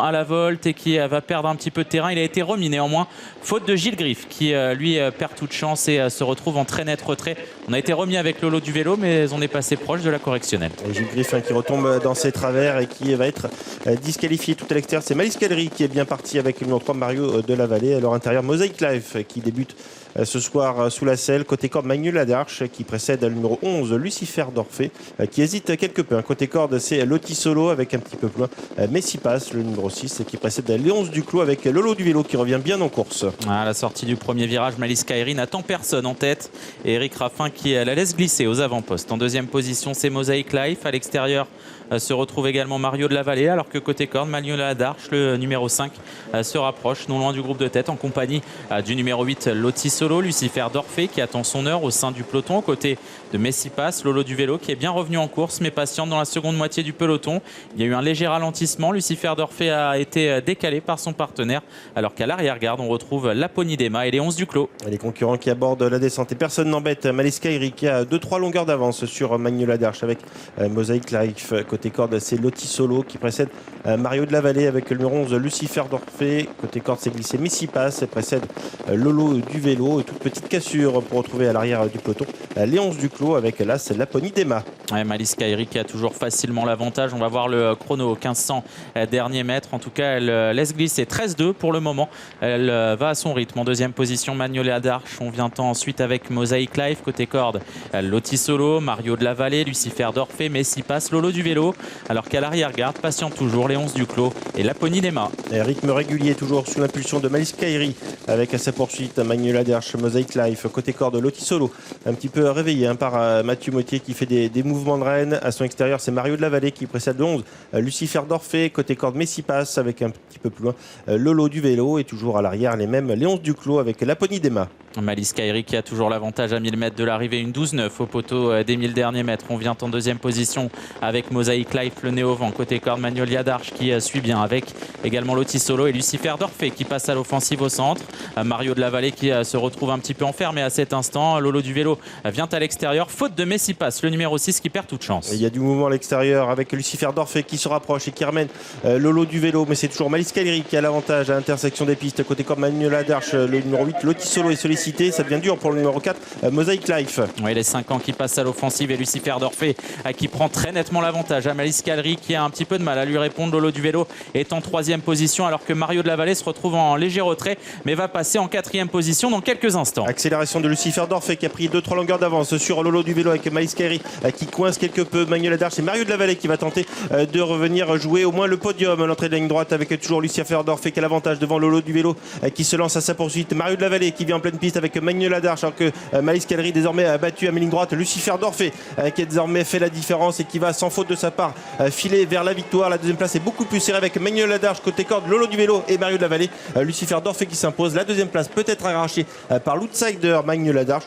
à la volte et qui va perdre un petit peu de terrain. Il a été remis néanmoins, faute de Gilles Griff qui lui perd toute chance et se retrouve en très net retrait. On a été remis avec Lolo du vélo, mais on est passé proche de la correctionnelle. Et Gilles Griff qui retombe dans ses travers et qui va être disqualifié tout à l'extérieur. C'est Malice Callery qui est bien parti avec le numéro 3 Mario de la Vallée. À leur intérieur, Mosaic Life qui débute ce soir sous la selle. Côté corde, Magnus Ladarche qui précède le numéro 11 Lucifer d'Orphée qui hésite quelque peu. Côté corde, c'est Loti Solo avec un petit peu plus loin Messi Passe, le numéro 6 qui précède Léonce Duclos avec Lolo du vélo qui revient bien en course. À la sortie du premier virage, Malice Callery n'attend personne en tête et Eric Raffin qui la laisse glisser aux avant-postes. En deuxième position, c'est Mosaic Life. À l'extérieur se retrouve également Mario de la Vallée, alors que côté corde, Magnus Ladarche, le numéro 5, se rapproche non loin du groupe de tête en compagnie du numéro 8 Loti Solo, Lucifer d'Orphée qui attend son heure au sein du peloton, aux côtés de Messi Passe, Lolo du vélo qui est bien revenu en course mais patiente dans la seconde moitié du peloton. Il y a eu un léger ralentissement, Lucifer d'Orphée a été décalé par son partenaire, alors qu'à l'arrière-garde on retrouve Laponi Dema et Léonce Duclos. Les concurrents qui abordent la descente et personne n'embête Malice Callery qui a 2-3 longueurs d'avance sur Magnus Ladarche avec Mosaic Life. Côté corde, c'est Loti Solo qui précède Mario de la Vallée avec le numéro 11 Lucifer d'Orphée. Côté corde, c'est glissé Messi Passe et précède Lolo du vélo. Et toute petite cassure pour retrouver à l'arrière du peloton Léonce Duclos avec l'as Laponi Dema. Malice Callery qui a toujours facilement l'avantage. On va voir le chrono au 1500 derniers mètres. En tout cas, elle laisse glisser 13-2 pour le moment. Elle va à son rythme. En deuxième position, Magnus Ladarche. On vient ensuite avec Mosaic Life. Côté corde, Loti Solo, Mario de la Vallée, Lucifer d'Orphée, Messi Passe, Lolo du vélo. Alors qu'à l'arrière-garde, patiente toujours Léonce Duclos et Laponi Dema. Rythme régulier toujours sous l'impulsion de Malice Callery avec à sa poursuite Magnus Ladarche, Mosaic Life. Côté corde, Loti Solo, un petit peu réveillé par Mathieu Mottier qui fait des mouvements de rêne. À son extérieur, c'est Mario de la Vallée qui précède le 11 Lucifer d'Orphée. Côté corde, Messi Passe avec un petit peu plus loin Lolo du vélo et toujours à l'arrière les mêmes Léonce Duclos avec Laponi Dema. Malice Callery qui a toujours l'avantage à 1000 mètres de l'arrivée, une 12-9 au poteau des 1000 derniers mètres. On vient en deuxième position avec Mosaic Life, le néo-vent. Côté corde, Magnus Ladarche qui suit bien avec également Loti Solo et Lucifer d'Orphée qui passe à l'offensive au centre. Mario de la Vallée qui se retrouve un petit peu enfermé à cet instant. Lolo du vélo vient à l'extérieur, faute de Messi Passe, le numéro 6 qui perd toute chance. Il y a du mouvement à l'extérieur avec Lucifer d'Orphée qui se rapproche et qui ramène Lolo du vélo, mais c'est toujours Malice Callery qui a l'avantage à l'intersection des pistes. Côté corde, Magnus Ladarche, le numéro 8 Loti Solo est sollicité. Ça devient dur pour le numéro 4 Mosaic Life. Oui, les 5 ans qui passent à l'offensive et Lucifer d'Orphée qui prend très nettement l'avantage à Malice Callery qui a un petit peu de mal à lui répondre. Lolo du vélo est en troisième position alors que Mario de la Vallée se retrouve en léger retrait mais va passer en quatrième position dans quelques instants. Accélération de Lucifer d'Orphée qui a pris 2-3 longueurs d'avance sur Lolo du vélo avec Malice Callery qui coince quelque peu Magnus Ladarche et Mario de la Vallée qui va tenter de revenir jouer au moins le podium. L'entrée de la ligne droite avec toujours Lucifer d'Orphée qui a l'avantage devant Lolo du vélo qui se lance à sa poursuite. Mario de la Vallée qui vient en pleine piste avec Magnus Ladarche alors que Malice Callery désormais a battu à mi-ligne droite Lucifer d'Orphée qui a désormais fait la différence et qui va sans faute de sa part filer vers la victoire. La deuxième place est beaucoup plus serrée avec Magnus Ladarche côté corde, Lolo du vélo et Mario de la Vallée. Lucifer d'Orphée qui s'impose. La deuxième place peut être arrachée par l'outsider Magnus Ladarche.